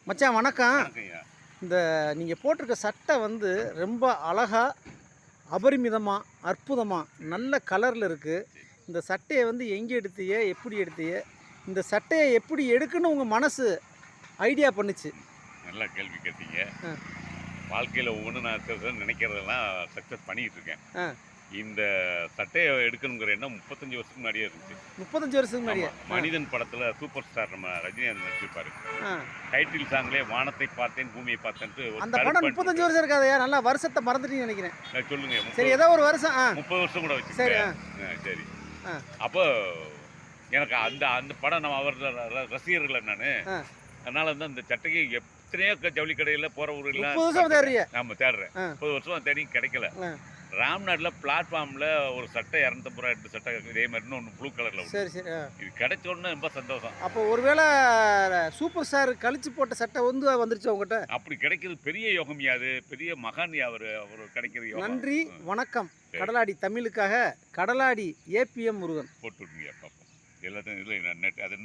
மச்சான் வணக்கம். வணக்கம்யா. இந்த நீங்கள் போட்டிருக்க சட்டை வந்து ரொம்ப அழகா, அபரிமிதமாக, அற்புதமாக, நல்ல கலரில் இருக்குது. இந்த சட்டையை வந்து எங்கே எடுத்தீங்க, எப்படி எடுத்தீங்க, இந்த சட்டையை எப்படி எடுக்குன்னு உங்கள் மனசு ஐடியா பண்ணுச்சு? நல்ல கேள்வி கேட்டீங்க. ஆ வாழ்க்கையில் ஒவ்வொன்றும் நான் நினைக்கிறதெல்லாம் சக்ஸஸ் பண்ணிக்கிட்டு இருக்கேன். ஆ இந்த சட்டையை எடுக்கணுங்கிற எண்ணம் 35 வருஷத்துக்கு முன்னாடியே இருந்துச்சு. 35 வருஷத்துக்கு முன்னாடியே? மனிதன் படத்தில் சூப்பர் ஸ்டார் நம்ம ரஜினிகாந்த் நடிச்சிருப்பாரு. ஆ டைட்டில் சாங்லேயே வானத்தை பார்த்தேன் பூமியை பார்த்தேன்ட்டு ஒரு அந்த படம் 35 வருஷம் இருக்காதையா? நல்லா வருஷத்தை மறந்துட்டீங்கன்னு நினைக்கிறேன். சொல்லுங்க. சரி, ஏதோ ஒரு வருஷம். 30 வருஷம் கூட வச்சு. சரி. சரி. ஆ அப்போ எனக்கு அந்த அந்த படம் நம்ம அவர் ரசிகர்கள் நான். அதனால வந்து அந்த சட்டைக்கு எத்தனையோ ஜவுளி கடையில் போகிற ஊரில் 30 வருஷம் தேடுறீங்க? நம்ம தேடுறேன். 30 வருஷம் தேடி கிடைக்கல. ராம்நாட்டில் பிளாட்ஃபார்மில் ஒரு சட்டை 250 ரூபா 2 சட்டை இதே மாதிரி இன்னொன்று ப்ளூ கலரில். சரி சரி. இது கிடைச்ச உடனே ரொம்ப சந்தோஷம். அப்போ ஒருவேளை சூப்பர் ஸ்டார் கழிச்சு போட்ட சட்டை வந்து வந்துருச்சு உங்ககிட்ட? அப்படி கிடைக்கிறது பெரிய யோகம். அது பெரிய மகான். அவர் கிடைக்கிறது யோகம். நன்றி, வணக்கம். கடலாடி தமிழுக்காக கடலாடி ஏபிஎம் முருகன் போட்டு விட்டுங்க. பார்ப்போம் எல்லாத்தையும் இதில் நெட் அது